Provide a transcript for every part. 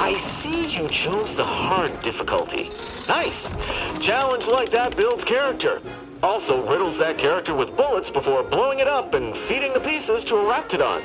I see you chose the hard difficulty. Nice. Challenge like that builds character. Also riddles that character with bullets before blowing it up and feeding the pieces to a raptidon.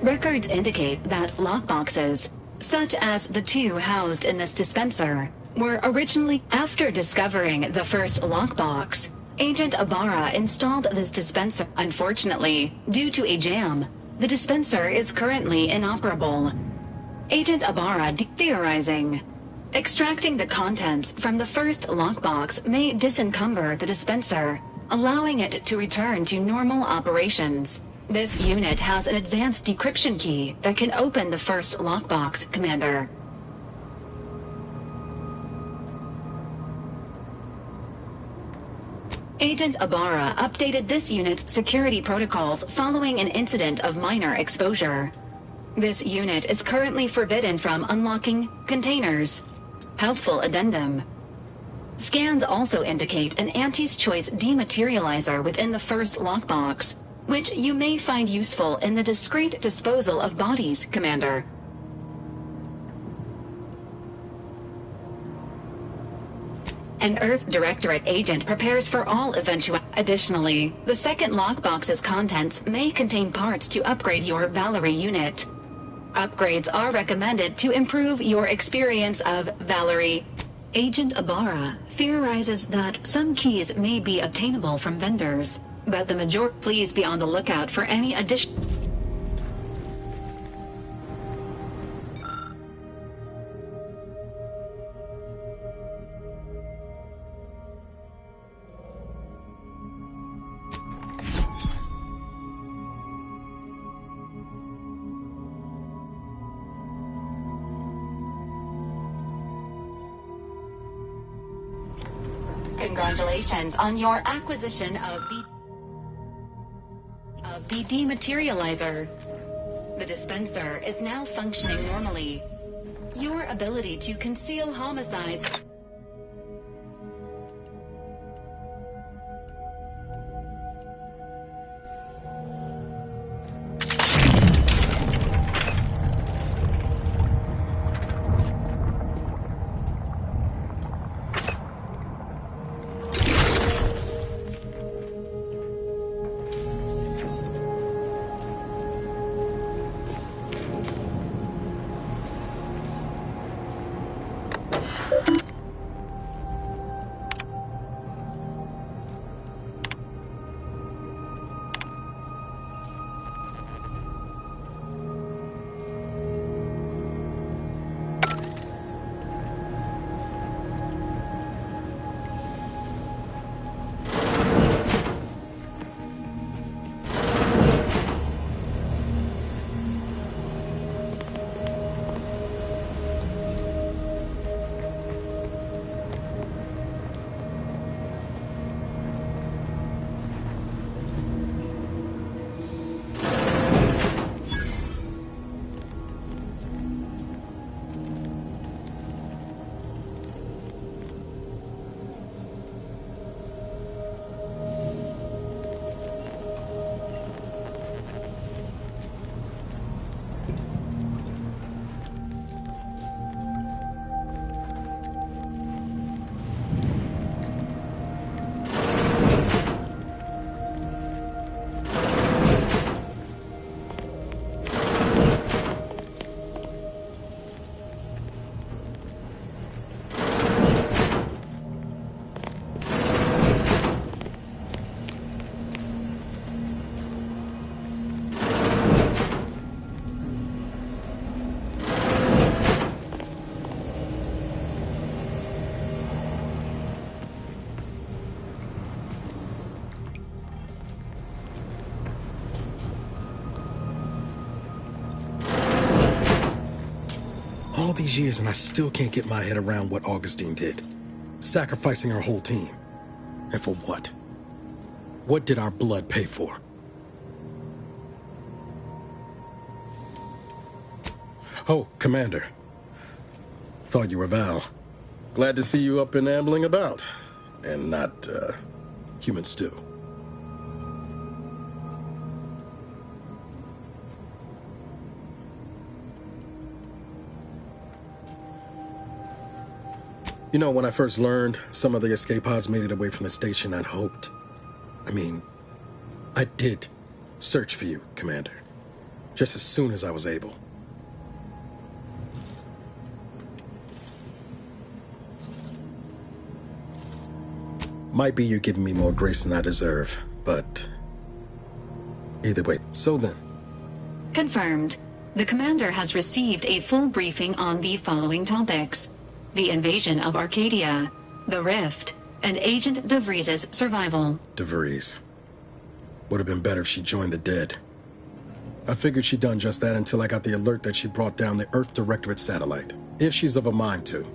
Records indicate that lockboxes, such as the two housed in this dispenser, were originally after discovering the first lockbox. Agent Ibarra installed this dispenser. Unfortunately, due to a jam, the dispenser is currently inoperable. Agent Ibarra theorizing. Extracting the contents from the first lockbox may disencumber the dispenser, allowing it to return to normal operations. This unit has an advanced decryption key that can open the first lockbox, Commander. Agent Ibarra updated this unit's security protocols following an incident of minor exposure. This unit is currently forbidden from unlocking containers. Helpful addendum. Scans also indicate an Auntie's Choice dematerializer within the first lockbox, which you may find useful in the discreet disposal of bodies, Commander. An Earth Directorate agent prepares for all eventualities. Additionally, the second lockbox's contents may contain parts to upgrade your Valerie unit. Upgrades are recommended to improve your experience of Valerie. Agent Ibarra theorizes that some keys may be obtainable from vendors, but the majority. Please be on the lookout for any additional. Congratulations on your acquisition of the dematerializer. The dispenser is now functioning normally. Your ability to conceal homicides. All these years and I still can't get my head around what Augustine did. Sacrificing our whole team. And for what? What did our blood pay for? Oh, Commander. Thought you were Val. Glad to see you up and ambling about. And not, human stew. You know, when I first learned some of the escape pods made it away from the station, I'd hoped. I did search for you, Commander. Just as soon as I was able. Might be you're giving me more grace than I deserve, but either way. So then. Confirmed. The commander has received a full briefing on the following topics. the invasion of Arcadia, the Rift, and Agent DeVries' survival. DeVries. Would have been better if she joined the dead. I figured she'd done just that until I got the alert that she brought down the Earth Directorate satellite. If she's of a mind to,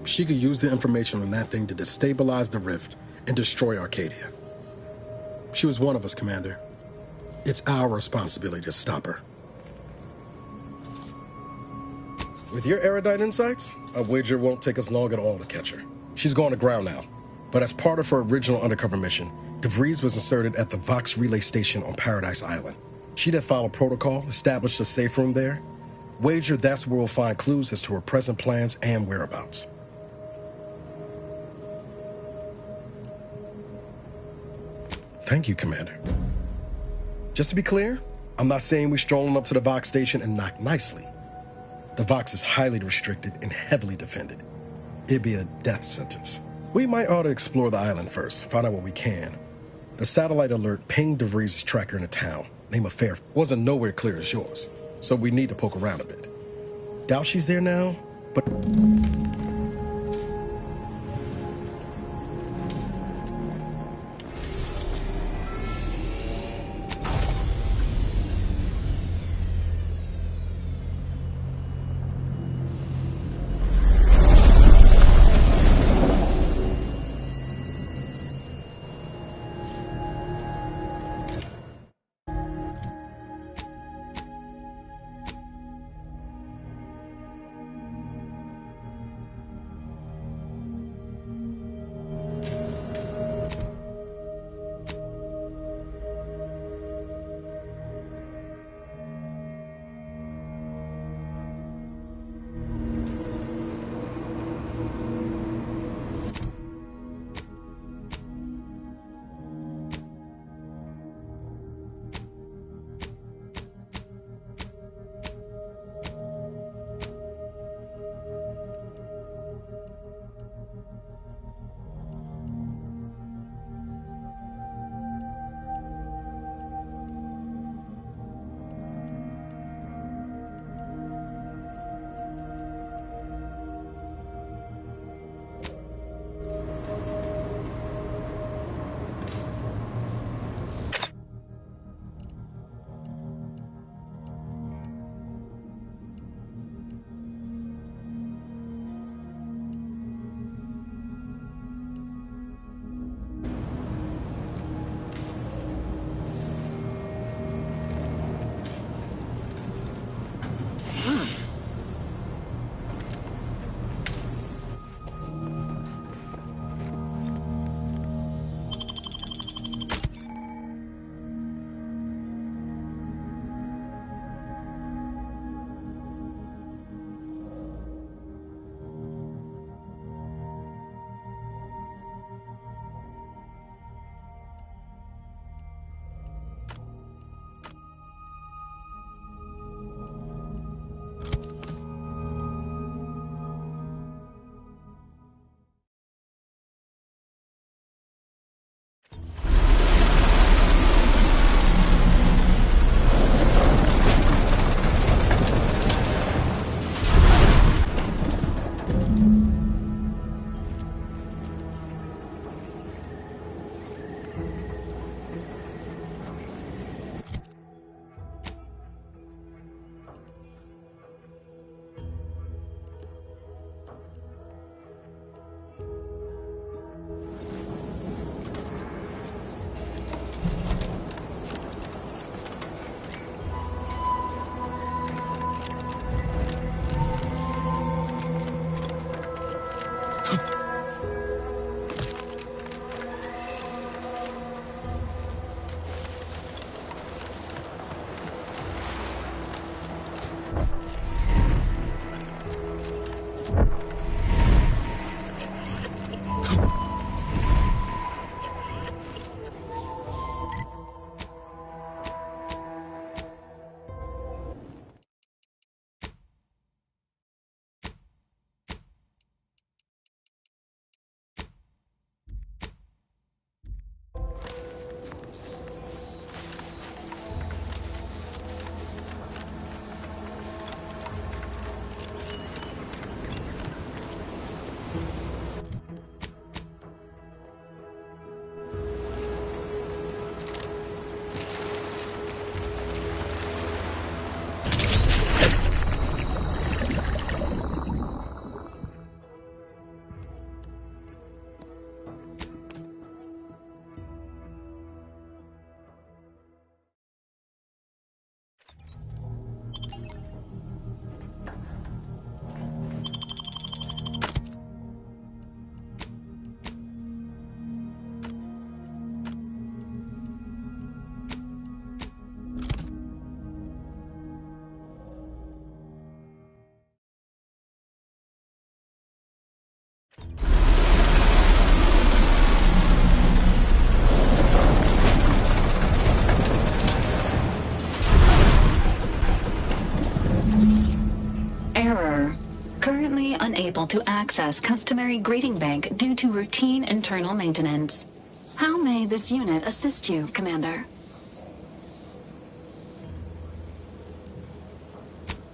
she could use the information on that thing to destabilize the Rift and destroy Arcadia. She was one of us, Commander. It's our responsibility to stop her. With your erudite insights, I wager it won't take us long at all to catch her. She's gone to ground now, but as part of her original undercover mission, DeVries was inserted at the Vox Relay Station on Paradise Island. She'd have followed protocol, established a safe room there. Wager that's where we'll find clues as to her present plans and whereabouts. Thank you, Commander. Just to be clear, I'm not saying we strolling up to the Vox station and knock nicely. The Vox is highly restricted and heavily defended. It'd be a death sentence. We might ought to explore the island first, find out what we can. The satellite alert pinged DeVries' tracker in the town. Name of Fair wasn't nowhere clear as yours, so we need to poke around a bit. Doubt she's there now, but... currently unable to access customary greeting bank due to routine internal maintenance. How may this unit assist you, Commander?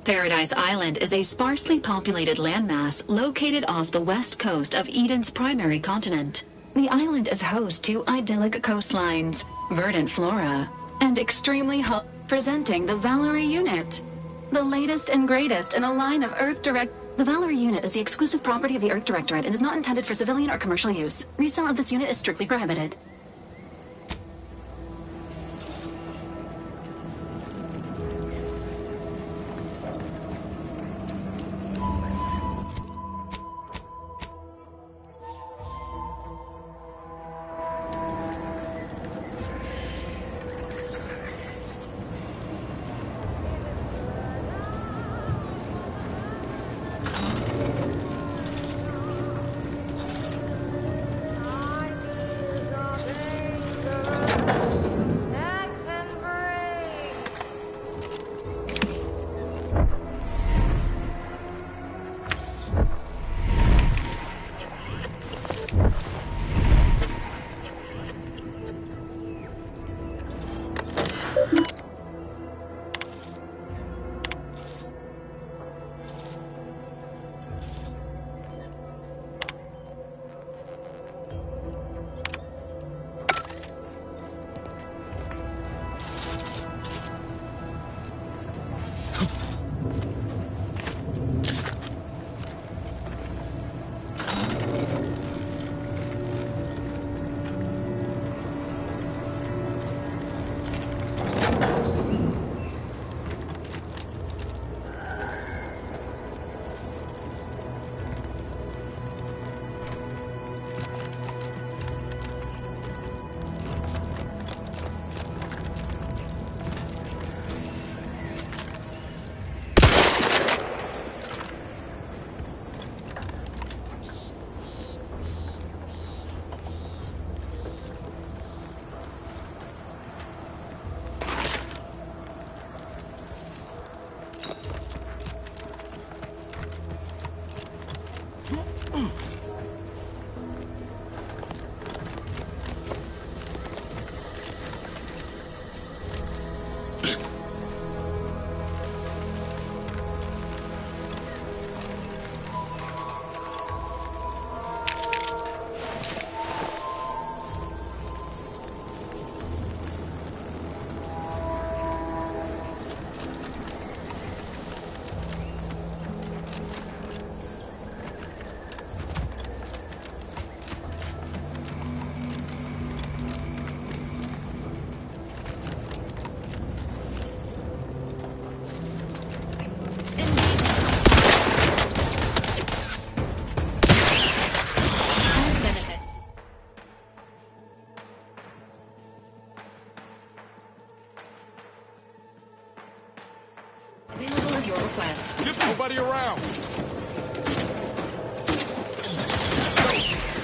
Paradise Island is a sparsely populated landmass located off the west coast of Eden's primary continent. The island is host to idyllic coastlines, verdant flora, and extremely presenting the Valerie unit. The latest and greatest in a line of Earth Direct. The Valerie unit is the exclusive property of the Earth Directorate and is not intended for civilian or commercial use. Resale of this unit is strictly prohibited. Your request. Get nobody around.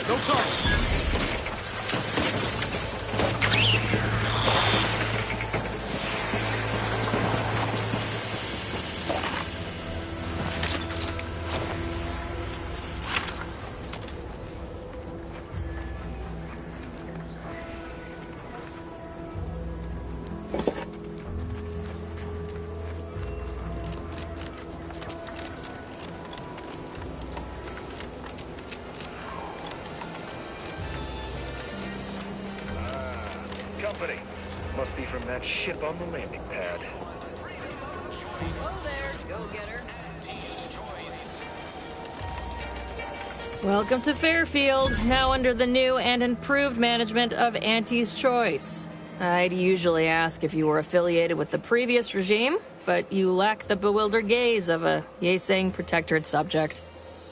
No talk. Company. Must be from that ship on the landing pad. Hello there, go-getter. Welcome to Fairfield, now under the new and improved management of Auntie's Choice. I'd usually ask if you were affiliated with the previous regime, but you lack the bewildered gaze of a yay-saying protectorate subject.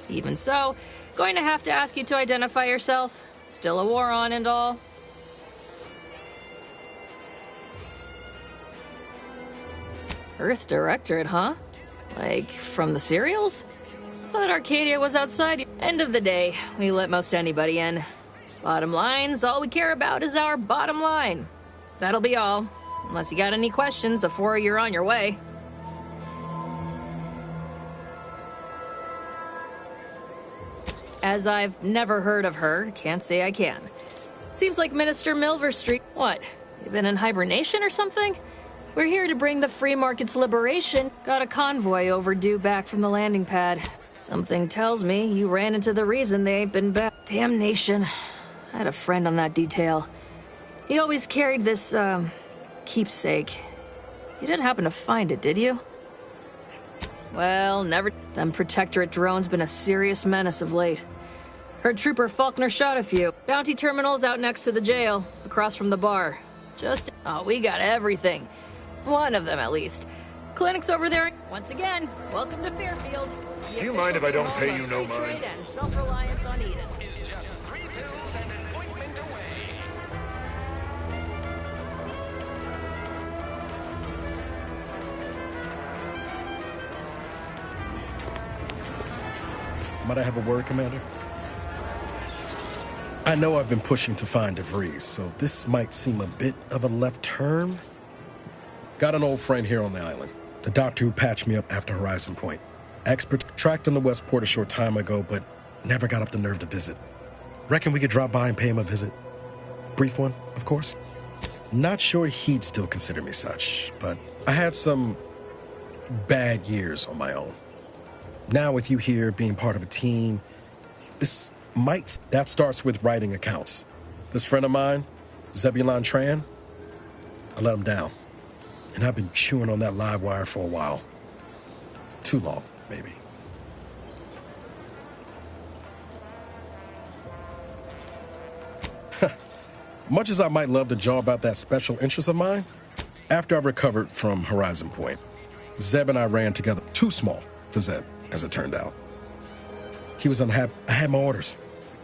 Even so, going to have to ask you to identify yourself. Still a war on and all. Earth Directorate, huh? Like, from the serials? Thought Arcadia was outside. End of the day, we let most anybody in. Bottom line's all we care about is our bottom line. That'll be all. Unless you got any questions before you're on your way. As I've never heard of her, can't say I can. Seems like Minister Milver Street. What? You been in hibernation or something? We're here to bring the free market's liberation. Got a convoy overdue back from the landing pad. Something tells me you ran into the reason they ain't been back. Damnation. I had a friend on that detail. He always carried this, keepsake. You didn't happen to find it, did you? Well, never. Them Protectorate drones been a serious menace of late. Heard Trooper Faulkner shot a few. Bounty terminal's out next to the jail, across from the bar. Oh, we got everything. One of them, at least. Clinic's over there. Once again, welcome to Fairfield. Do you mind if I don't pay you no mind? And self-reliance on Eden. Might I have a word, Commander? I know I've been pushing to find DeVries, so this might seem a bit of a left turn. Got an old friend here on the island, the doctor who patched me up after Horizon Point. Expert tracked in the Westport a short time ago, but never got up the nerve to visit. Reckon we could drop by and pay him a visit. Brief one, of course. Not sure he'd still consider me such, but I had some bad years on my own. Now with you here, being part of a team, that starts with writing accounts. This friend of mine, Zebulon Tran, I let him down. And I've been chewing on that live wire for a while. Too long, maybe. Much as I might love to jaw about that special interest of mine, after I recovered from Horizon Point, Zeb and I ran together. Too small for Zeb, as it turned out. He was unhappy. I had my orders.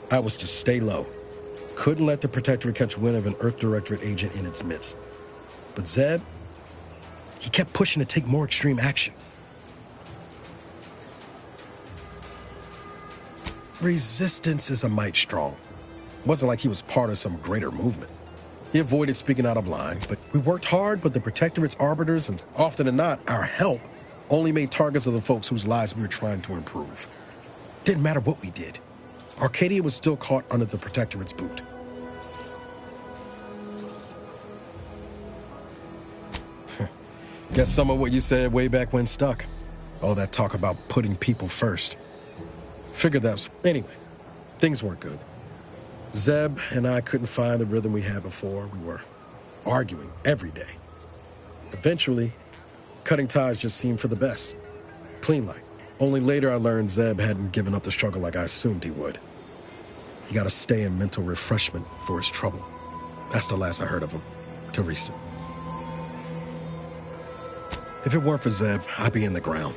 I was to stay low. Couldn't let the Protectorate catch wind of an Earth Directorate agent in its midst. But Zeb, he kept pushing to take more extreme action. Resistance is a mite strong. Wasn't like he was part of some greater movement. He avoided speaking out of line, but we worked hard with the Protectorate's arbiters, and often than not, our help only made targets of the folks whose lives we were trying to improve. Didn't matter what we did. Arcadia was still caught under the Protectorate's boot. Guess some of what you said way back when stuck. All that talk about putting people first. Figured that's... Anyway, things weren't good. Zeb and I couldn't find the rhythm we had before. We were arguing every day. Eventually, cutting ties just seemed for the best. Clean like. Only later I learned Zeb hadn't given up the struggle like I assumed he would. He got to stay in mental refreshment for his trouble. That's the last I heard of him, till recent. If it weren't for Zeb, I'd be in the ground.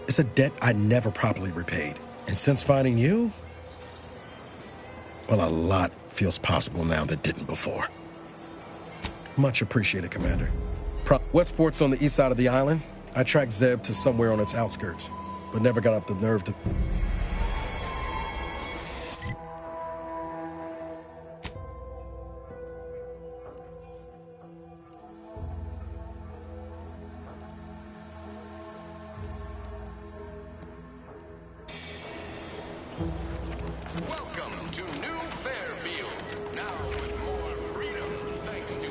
It's a debt I never properly repaid. And since finding you, well, a lot feels possible now that didn't before. Much appreciated, Commander. Westport's on the east side of the island. I tracked Zeb to somewhere on its outskirts, but never got up the nerve to... Welcome to New Fairfield. Now with more freedom, thanks to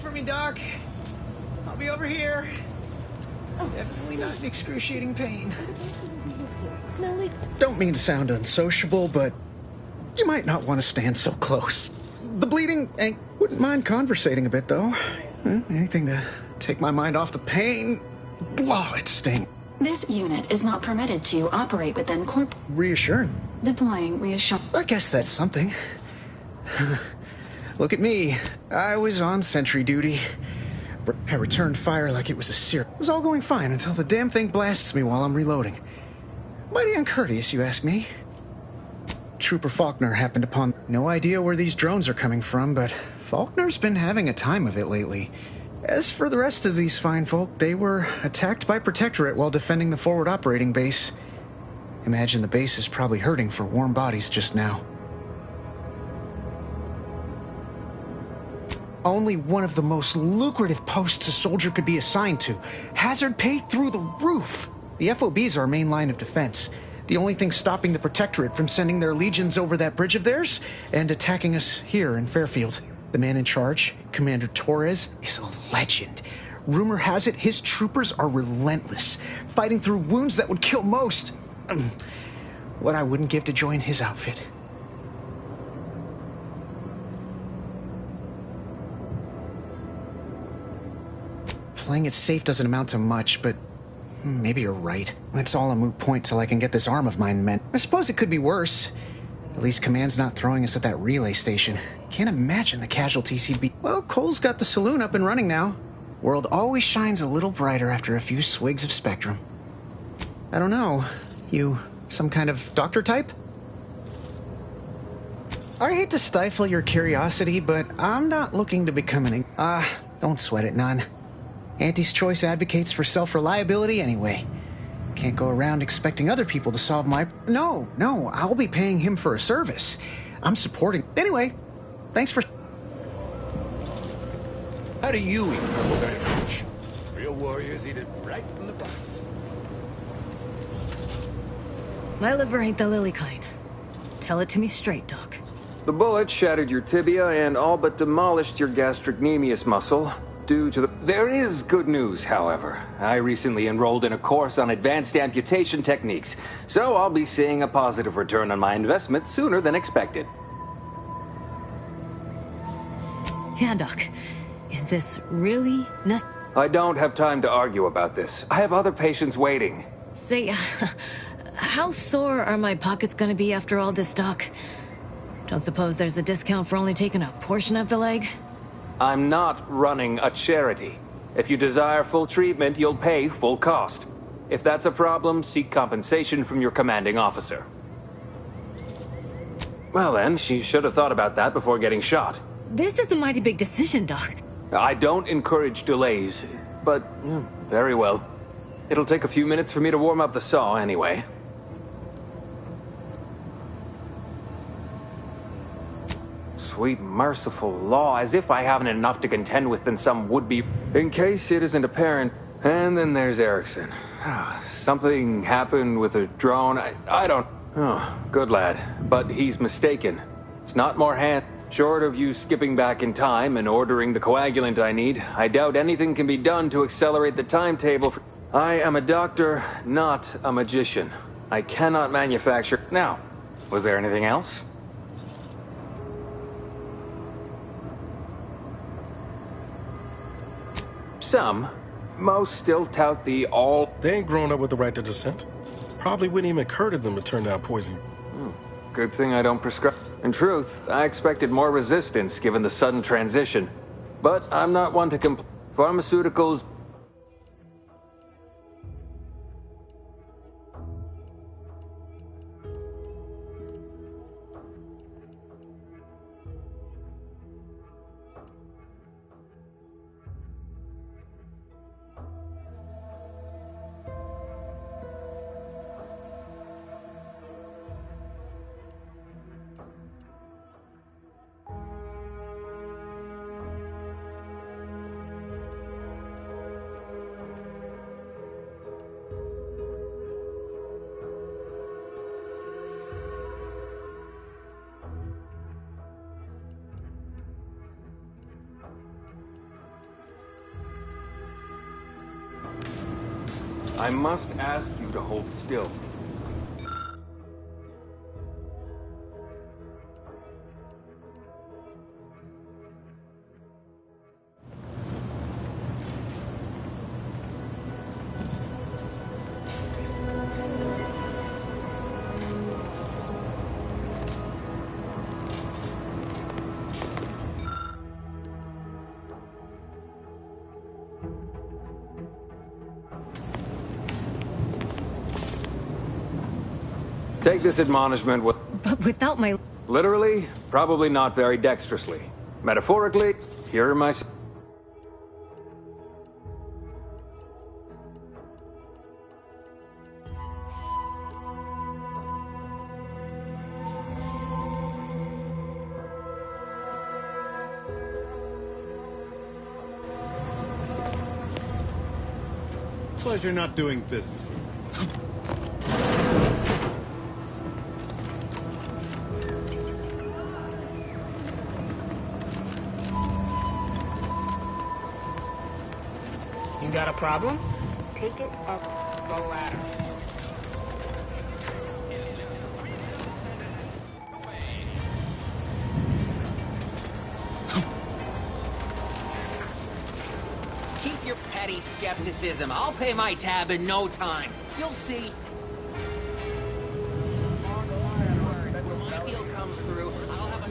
For me, Doc. I'll be over here. Definitely not in excruciating pain. Don't mean to sound unsociable, but you might not want to stand so close. The bleeding, wouldn't mind conversating a bit, though. Anything to take my mind off the pain. Wow, it stings. This unit is not permitted to operate within corp. Reassuring. Deploying reassurance. I guess that's something. Look at me. I was on sentry duty. I returned fire like it was a seer. It was all going fine until the damn thing blasts me while I'm reloading. Mighty uncourteous, you ask me. Trooper Faulkner happened upon... No idea where these drones are coming from, but Faulkner's been having a time of it lately. As for the rest of these fine folk, they were attacked by Protectorate while defending the forward operating base. Imagine the base is probably hurting for warm bodies just now. Only one of the most lucrative posts a soldier could be assigned to. Hazard pay through the roof. The FOB's our main line of defense. The only thing stopping the Protectorate from sending their legions over that bridge of theirs and attacking us here in Fairfield. The man in charge, Commander Torres, is a legend. Rumor has it his troopers are relentless, fighting through wounds that would kill most. What I wouldn't give to join his outfit. Playing it safe doesn't amount to much, but maybe you're right. It's all a moot point till I can get this arm of mine ment. I suppose it could be worse. At least Command's not throwing us at that relay station. Can't imagine the casualties he'd be... Well, Cole's got the saloon up and running now. World always shines a little brighter after a few swigs of Spectrum. I don't know. You some kind of doctor type? I hate to stifle your curiosity, but I'm not looking to become an... don't sweat it none. Auntie's Choice advocates for self-reliability anyway. Can't go around expecting other people to solve my... No, I'll be paying him for a service. I'm supporting... Anyway, thanks for... How do you eat cold approach? Real warriors eat it right from the box. My liver ain't the lily kind. Tell it to me straight, Doc. The bullet shattered your tibia and all but demolished your gastrocnemius muscle. Due to the... There is good news, however. I recently enrolled in a course on advanced amputation techniques, so I'll be seeing a positive return on my investment sooner than expected. Yeah, Doc. Is this really necessary? I don't have time to argue about this. I have other patients waiting. Say, how sore are my pockets gonna be after all this, Doc? Don't suppose there's a discount for only taking a portion of the leg? I'm not running a charity. If you desire full treatment, you'll pay full cost. If that's a problem, seek compensation from your commanding officer. Well then, she should have thought about that before getting shot. This is a mighty big decision, Doc. I don't encourage delays, but very well. It'll take a few minutes for me to warm up the saw anyway. Sweet merciful law, as if I haven't enough to contend with than some would-be. In case it isn't apparent. And then there's Erickson. Something happened with a drone. I don't... Oh, good lad. But he's mistaken. It's not more hand... Short of you skipping back in time and ordering the coagulant I need, I doubt anything can be done to accelerate the timetable for... I am a doctor, not a magician. I cannot manufacture... Now, was there anything else? Some. Most still tout the all... They ain't grown up with the right to dissent. Probably wouldn't even occur to them to turn down poison. Good thing I don't prescribe. In truth, I expected more resistance given the sudden transition. But I'm not one to complain. Pharmaceuticals... I must ask you to hold still. Take this admonishment with... But without my... Literally, probably not very dexterously. Metaphorically, here are my... Pleasure not doing business. You got a problem? Take it up the ladder. Keep your petty skepticism. I'll pay my tab in no time. You'll see. My deal comes through.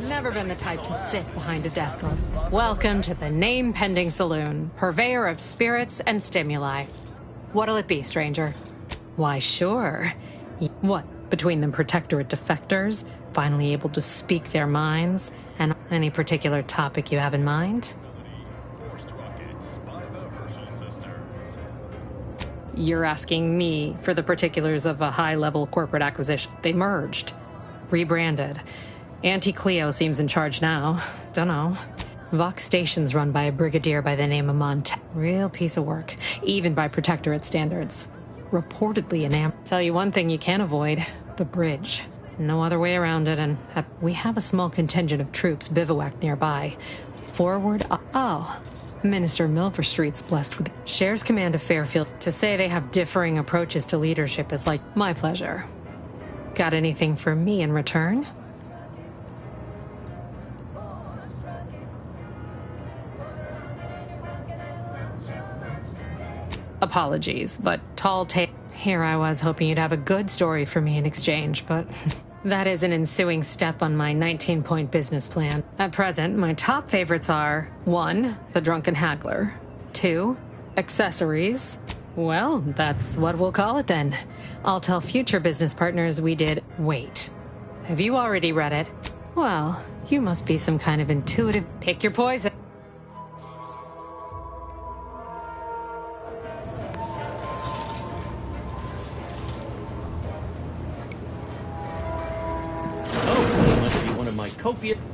Never been the type to sit behind a desk. Welcome to the name-pending saloon, purveyor of spirits and stimuli. What'll it be, stranger? Why, sure. What, between the Protectorate defectors, finally able to speak their minds, and any particular topic you have in mind? You're asking me for the particulars of a high-level corporate acquisition. They merged, rebranded. Auntie Cleo seems in charge now. Dunno. Vox Station's run by a brigadier by the name of Mont. Real piece of work, even by Protectorate standards. Reportedly enamored. Tell you one thing you can't avoid: the bridge. No other way around it, and we have a small contingent of troops bivouacked nearby. Forward. Oh, Minister Milverstreet's blessed with shares command of Fairfield. To say they have differing approaches to leadership is like my pleasure. Got anything for me in return? Apologies, but tall tale. Here I was hoping you'd have a good story for me in exchange, but that is an ensuing step on my 19-point business plan. At present, my top favorites are 1, the drunken haggler, 2, accessories. Well, that's what we'll call it then. I'll tell future business partners we did. Wait, have you already read it? Well, you must be some kind of intuitive. Pick your poison.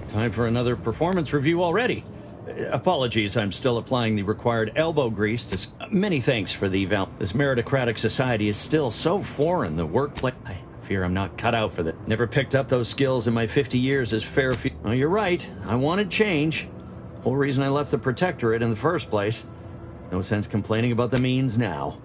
Time for another performance review already. Apologies, I'm still applying the required elbow grease to... Many thanks for the eval. This meritocratic society is still so foreign, the workplace... I fear I'm not cut out for that. Never picked up those skills in my 50 years as Fairfield... Oh, you're right. I wanted change. Whole reason I left the Protectorate in the first place. No sense complaining about the means now.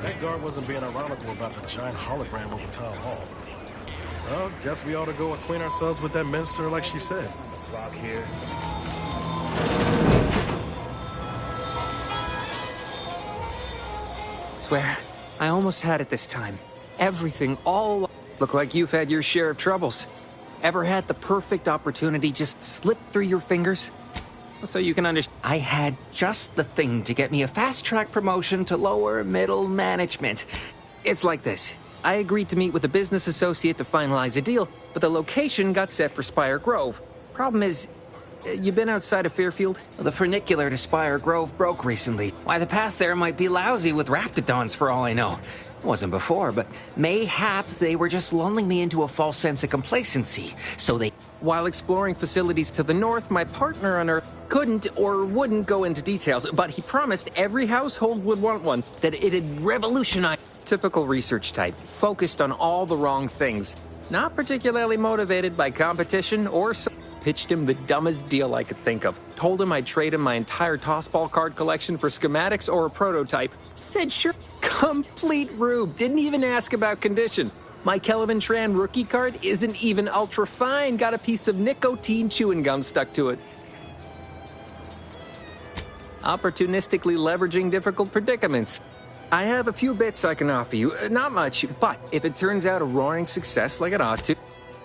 That guard wasn't being ironical about the giant hologram over Town Hall. Well, guess we ought to go acquaint ourselves with that minister like she said. Block here. Swear, I almost had it this time. Everything, all... Look like you've had your share of troubles. Ever had the perfect opportunity just slip through your fingers? So you can understand, I had just the thing to get me a fast-track promotion to lower middle management. It's like this. I agreed to meet with a business associate to finalize a deal, but the location got set for Spire Grove. Problem is, You been outside of Fairfield? The funicular to Spire Grove broke recently. Why, the path there might be lousy with raptidons for all I know. It wasn't before, but mayhaps they were just lulling me into a false sense of complacency, so they... While exploring facilities to the north, my partner on Earth couldn't or wouldn't go into details, but he promised every household would want one, that it'd revolutionize. Typical research type, focused on all the wrong things. Not particularly motivated by competition or... Pitched him the dumbest deal I could think of. Told him I'd trade him my entire tossball card collection for schematics or a prototype. Said sure. Complete rube. Didn't even ask about condition. My Kelvin Tran rookie card isn't even ultra fine. Got a piece of nicotine chewing gum stuck to it. Opportunistically leveraging difficult predicaments. I have a few bits I can offer you. Not much, but if it turns out a roaring success like it ought to...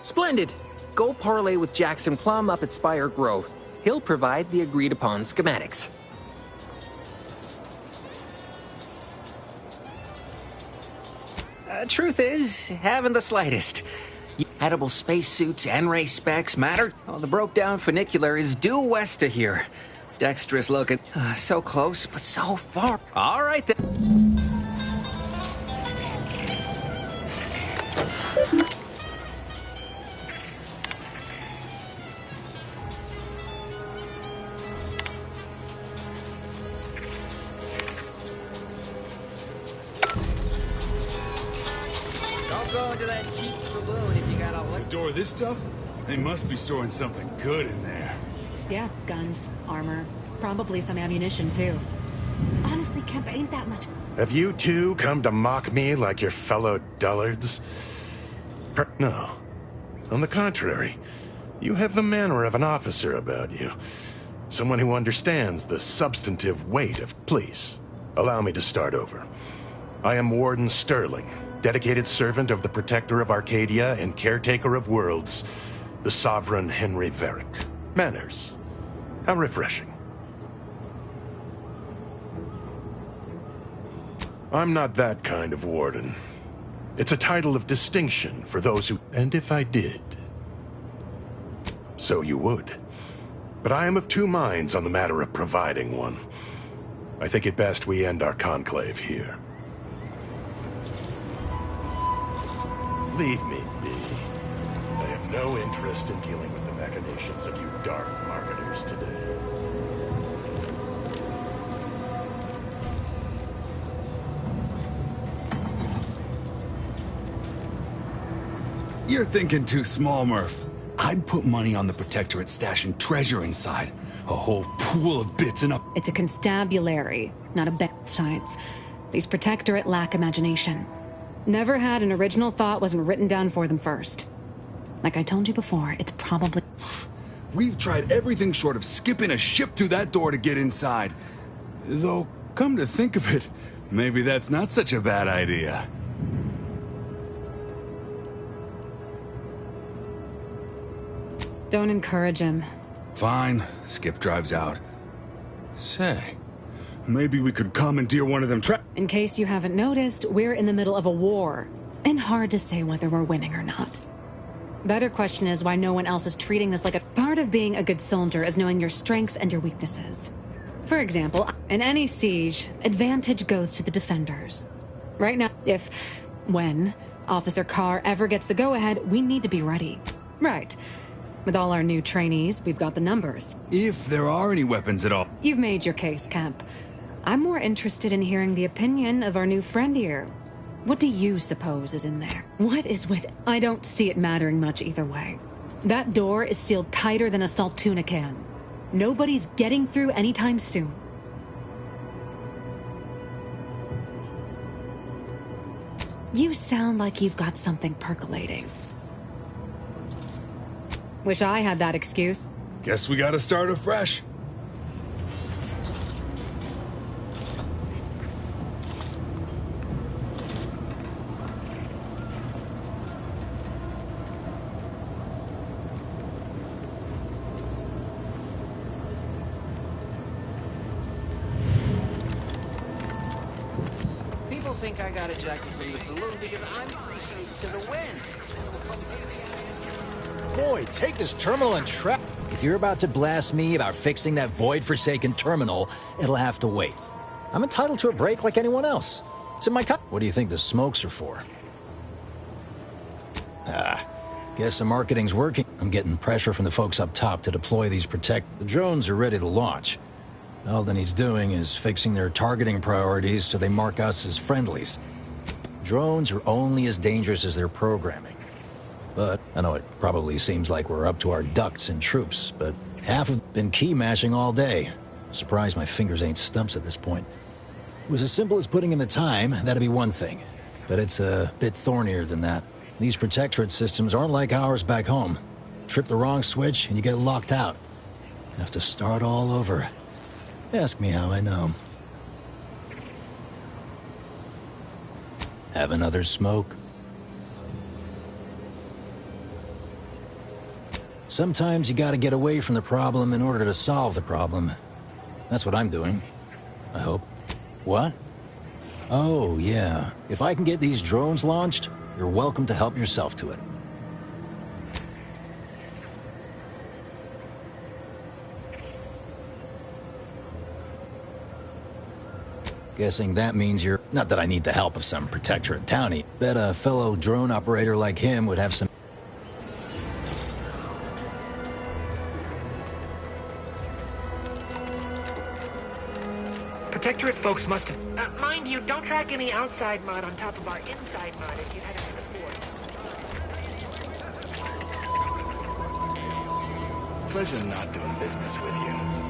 Splendid! Go parlay with Jackson Plum up at Spire Grove. He'll provide the agreed-upon schematics. Truth is, haven't the slightest. Edible spacesuits and race specs matter. Oh, the broke-down funicular is due west of here. Dexterous looking. So close, but so far. All right, then. Don't go into that cheap saloon if you got a look. Door this stuff? They must be storing something good in there. Yeah, guns, armor, probably some ammunition too. Honestly, Kemp, ain't that much. Have you two come to mock me like your fellow dullards? No. On the contrary, you have the manner of an officer about you. Someone who understands the substantive weight of... Please, allow me to start over. I am Warden Sterling, dedicated servant of the Protector of Arcadia and caretaker of worlds, the Sovereign Henry Varick. Manners. How refreshing. I'm not that kind of warden. It's a title of distinction for those who... And if I did, so you would. But I am of two minds on the matter of providing one. I think it best we end our conclave here. Leave me be. I have no interest in dealing with the machinations of you dark marketers today. You're thinking too small, Murph. I'd put money on the Protectorate stashing treasure inside. A whole pool of bits and up. It's a constabulary, not a bet. Besides, these Protectorate lack imagination. Never had an original thought wasn't written down for them first. Like I told you before, it's probably... We've tried everything short of skipping a ship through that door to get inside. Though, come to think of it, maybe that's not such a bad idea. Don't encourage him. Fine. Skip drives out. Say, maybe we could commandeer one of them In case you haven't noticed, we're in the middle of a war. And hard to say whether we're winning or not. Better question is why no one else is treating this like a... Part of being a good soldier is knowing your strengths and your weaknesses. For example, in any siege, advantage goes to the defenders. Right now, when Officer Carr ever gets the go-ahead, we need to be ready. Right. With all our new trainees, we've got the numbers. If there are any weapons at all. You've made your case, Kemp. I'm more interested in hearing the opinion of our new friend here. What do you suppose is in there? What is with... I don't see it mattering much either way. That door is sealed tighter than a salt tuna can. Nobody's getting through anytime soon. You sound like you've got something percolating. Wish I had that excuse. Guess we gotta start afresh. People think I got ejected from the saloon because I'm three shades to the wind. Boy, take this terminal and trap. If you're about to blast me about fixing that void-forsaken terminal, it'll have to wait. I'm entitled to a break like anyone else. It's in my What do you think the smokes are for? Guess the marketing's working. I'm getting pressure from the folks up top to deploy these The drones are ready to launch. All that he's doing is fixing their targeting priorities so they mark us as friendlies. Drones are only as dangerous as their programming. But I know it probably seems like we're up to our ducks and troops, but half have been key mashing all day. Surprised my fingers ain't stumps at this point. It was as simple as putting in the time, that'd be one thing. But it's a bit thornier than that. These protectorate systems aren't like ours back home. Trip the wrong switch and you get locked out. Have to start all over. Ask me how I know. Have another smoke? Sometimes you gotta get away from the problem in order to solve the problem. That's what I'm doing. I hope. What? Oh, yeah. If I can get these drones launched, you're welcome to help yourself to it. Guessing that means you're... Not that I need the help of some protectorate townie. Bet a fellow drone operator like him would have some... Protectorate folks must have... mind you, don't track any outside mud on top of our inside mud if you've had it before. Pleasure not doing business with you.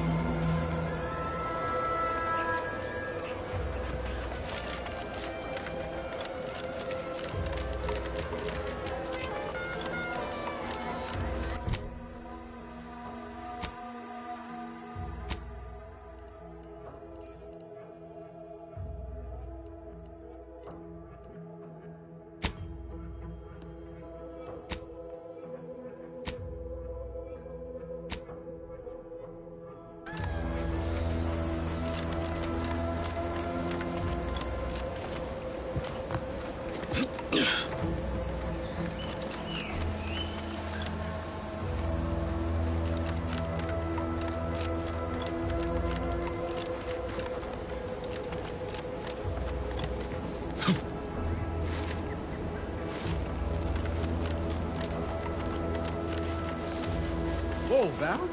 Whoa, Val.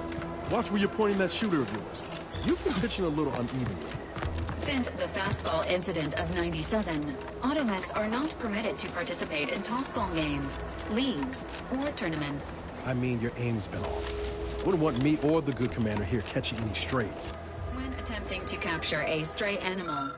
Watch where you're pointing that shooter of yours. You've been pitching a little unevenly. Since the fastball incident of '97, automechs are not permitted to participate in tossball games, leagues, or tournaments. I mean, your aim's been off. Wouldn't want me or the good commander here catching any strays. When attempting to capture a stray animal,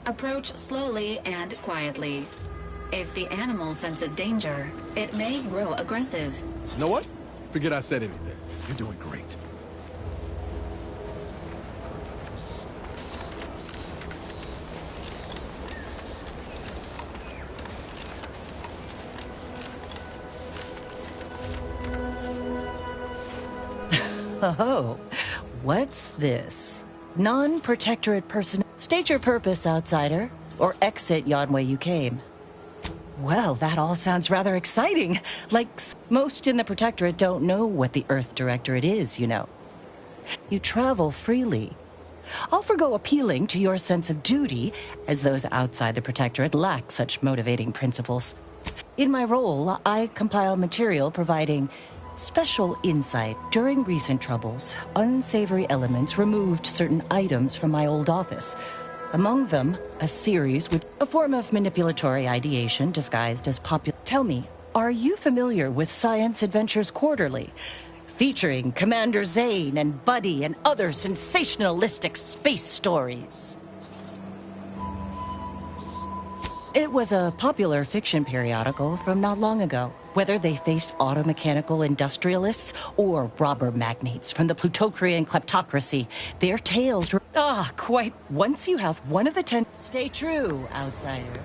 approach slowly and quietly. If the animal senses danger, it may grow aggressive. You know what? Forget I said anything. You're doing great. Oh, what's this? Non-protectorate person. State your purpose, outsider, or exit yon way you came. Well, that all sounds rather exciting. Like, most in the Protectorate don't know what the Earth Directorate is, you know. You travel freely. I'll forgo appealing to your sense of duty, as those outside the Protectorate lack such motivating principles. In my role, I compile material providing special insight. During recent troubles, unsavory elements removed certain items from my old office. Among them, a series with a form of manipulatory ideation disguised as popular. Tell me, are you familiar with Science Adventures Quarterly? Featuring Commander Zane and Buddy and other sensationalistic space stories. It was a popular fiction periodical from not long ago. Whether they faced automechanical industrialists or robber magnates from the Plutocrian kleptocracy, their tales were... quite. Once you have one of the 10... Stay true, outsider.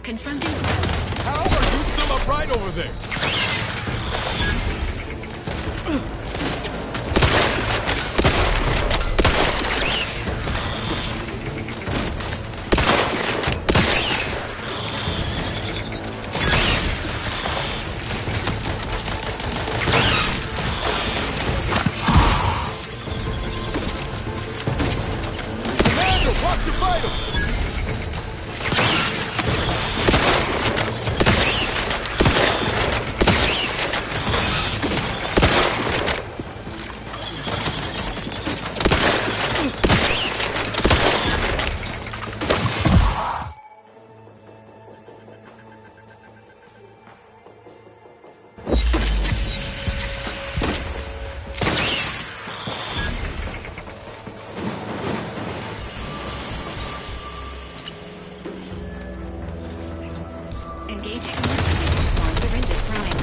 Confronting... How are you still upright over there? Commander, watch your vitals! Engaging emergency while syringe is primed.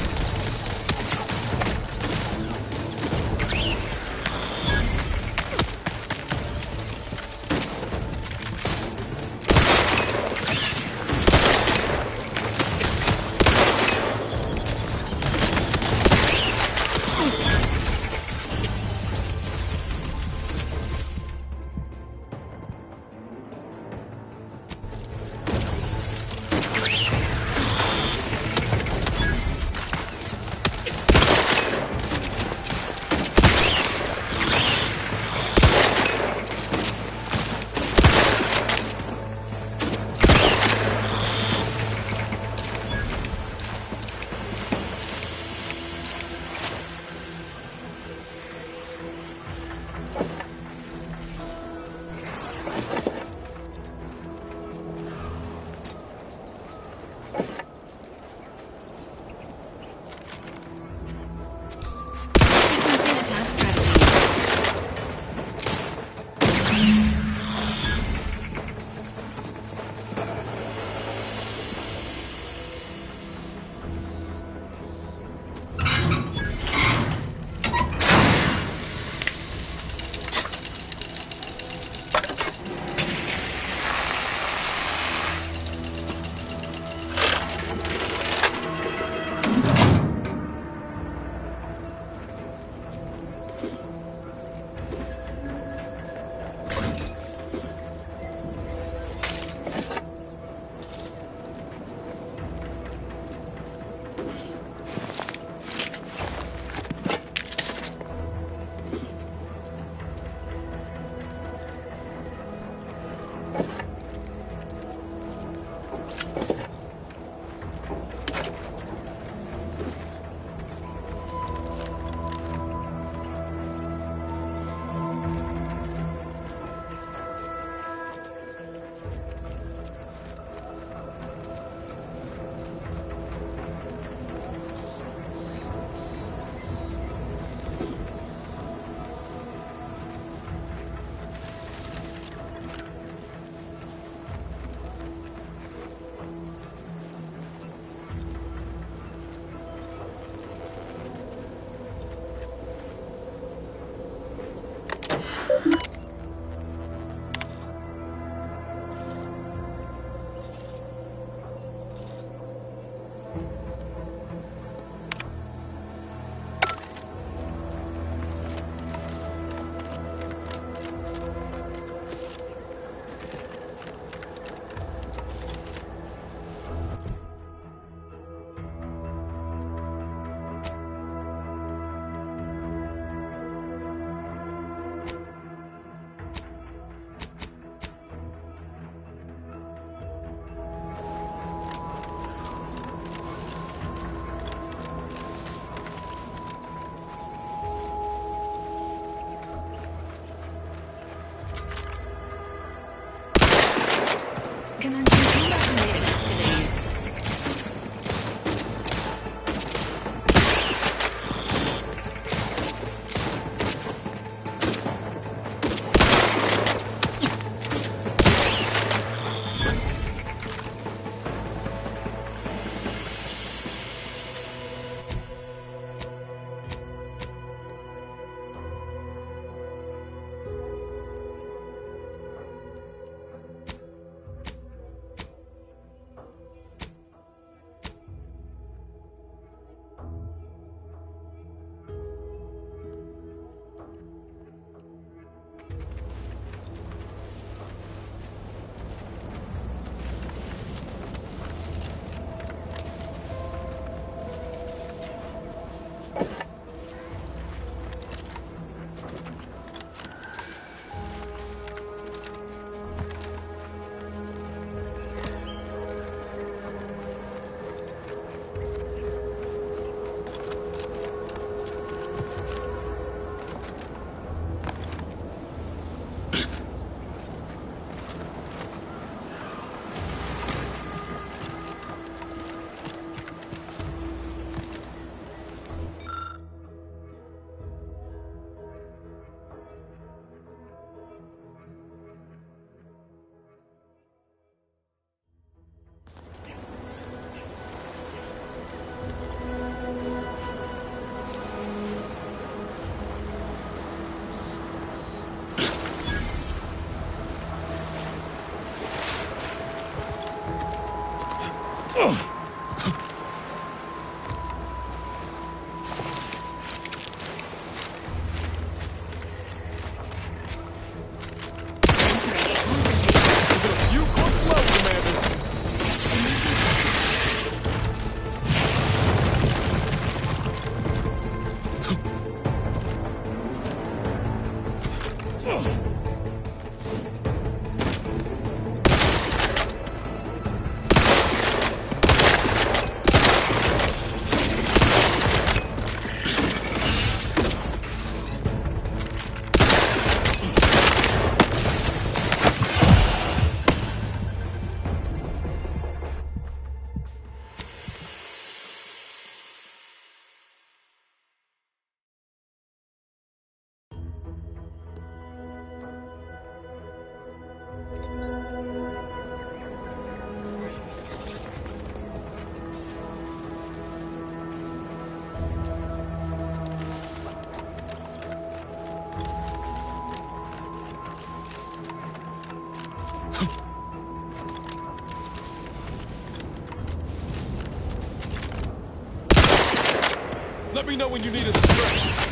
Let me know when you need a stretch.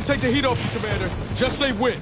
Take the heat off you, Commander. Just say when.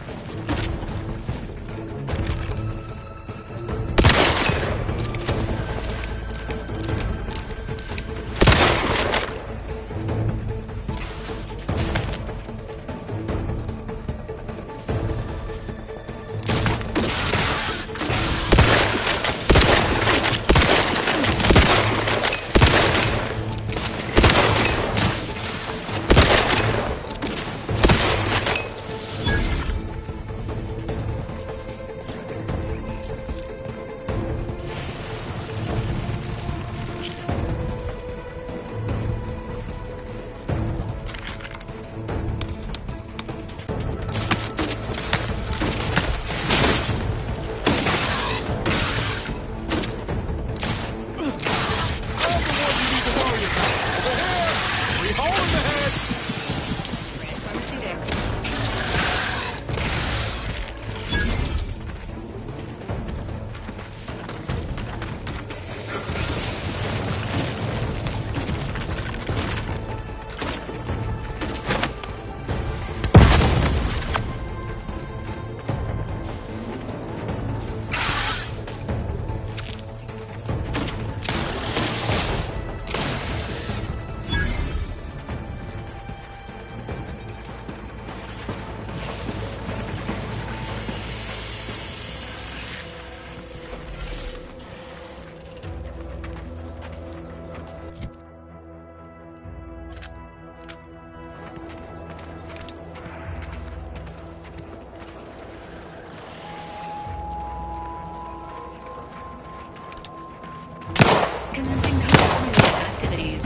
Commencing control activities.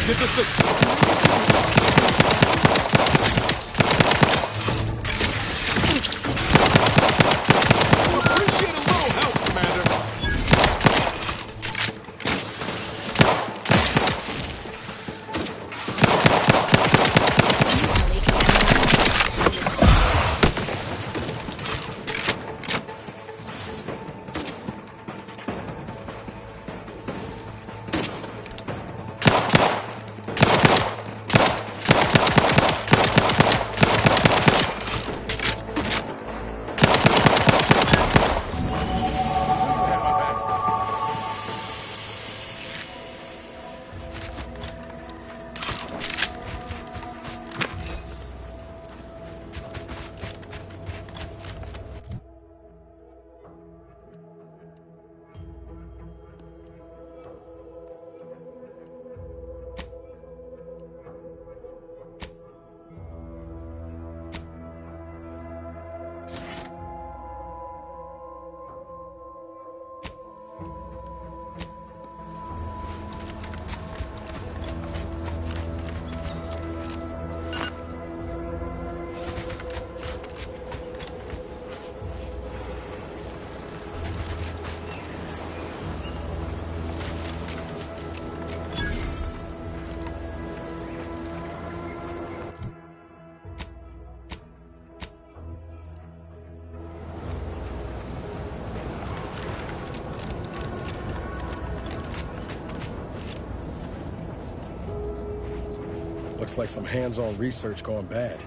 Get the signal. Appreciate a little help, Commander. Looks like some hands-on research gone bad.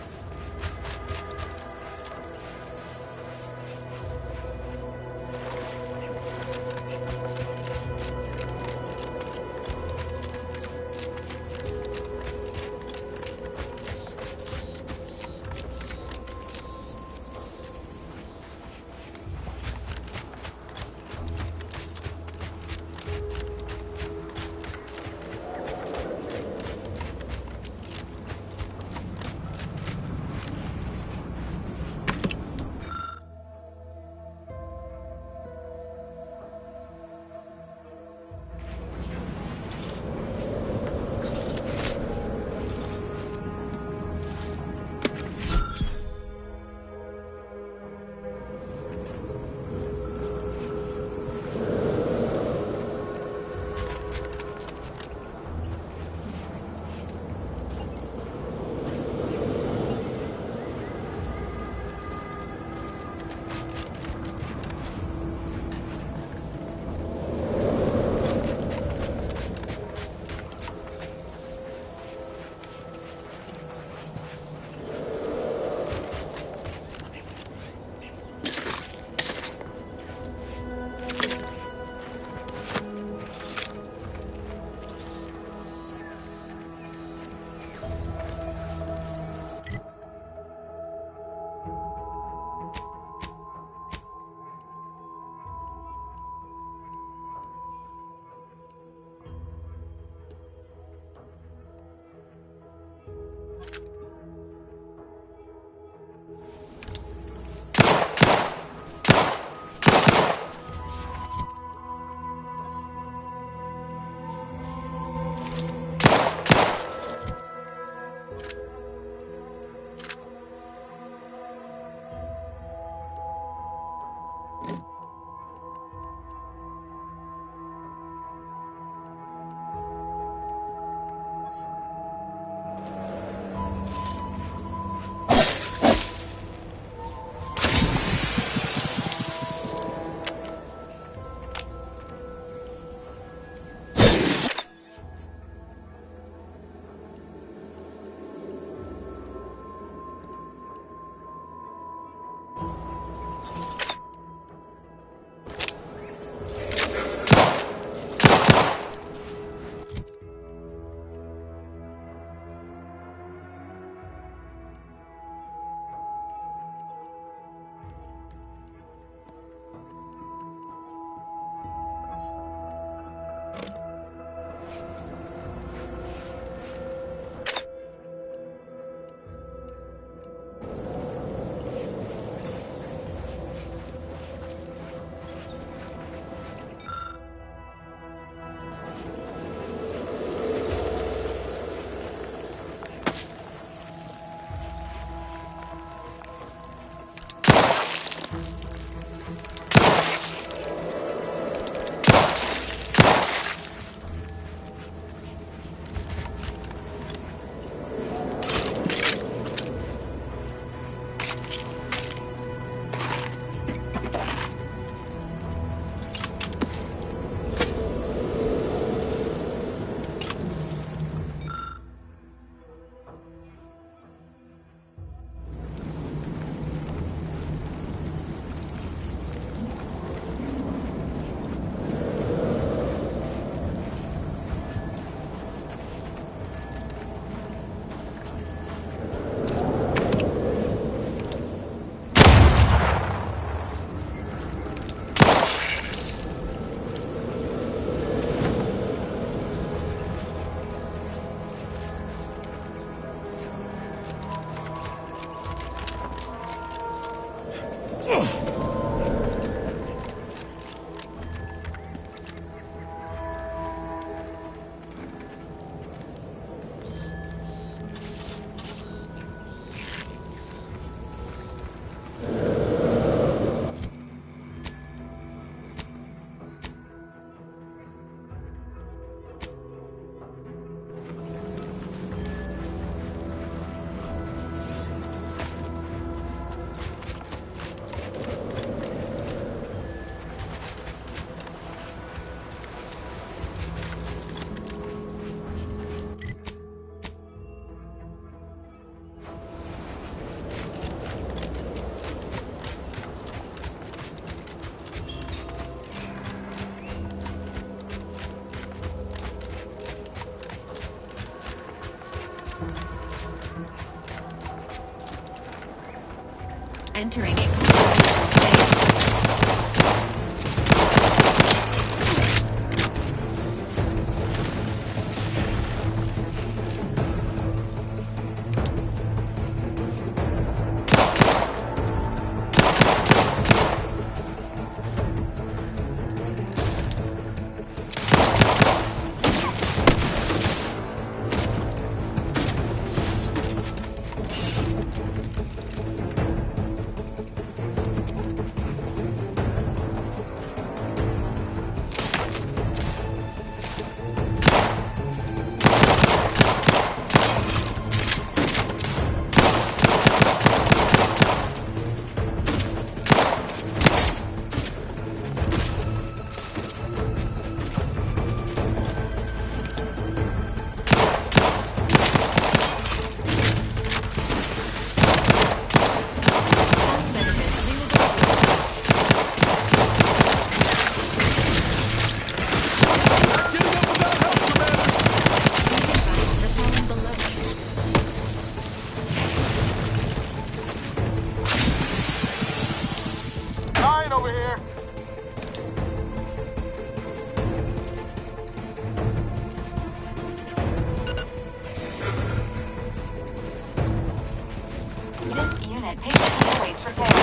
entering a constitutional state. Over here. This unit patiently awaits repair.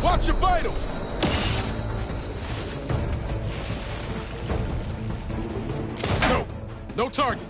Watch your vitals! No target.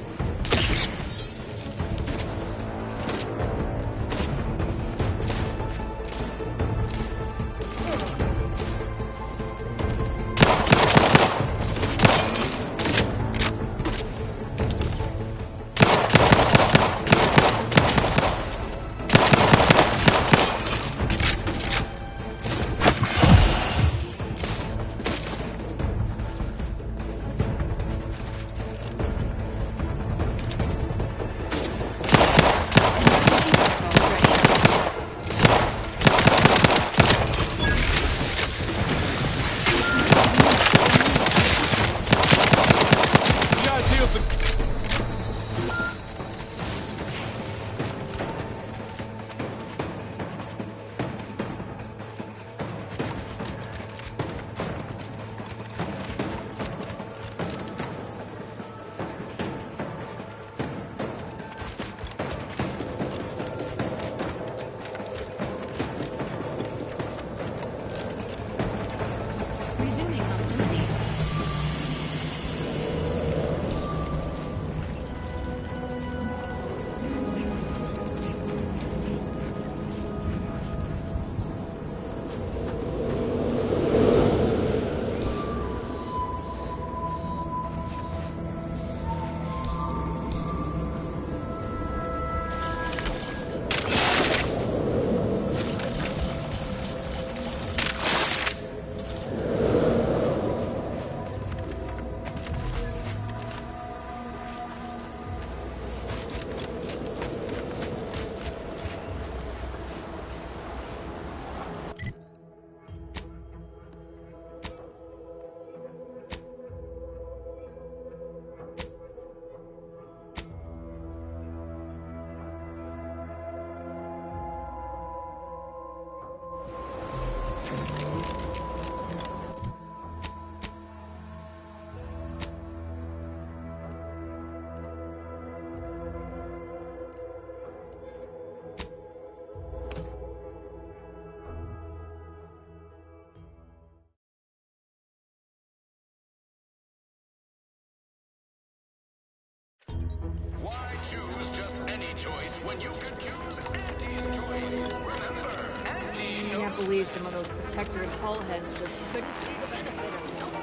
choose just any choice when you could choose Auntie's choice. Remember, Auntie I can't believe some of those protectorate hull heads just couldn't see the benefit of something.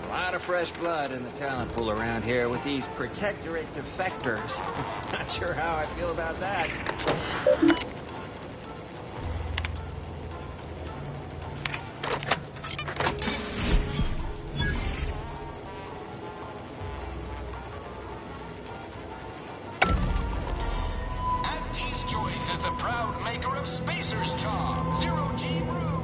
A lot of fresh blood in the talent pool around here with these protectorate defectors. Not sure how I feel about that. Auntie's choice is the proud maker of Spacer's Chaw, Zero-G Brew.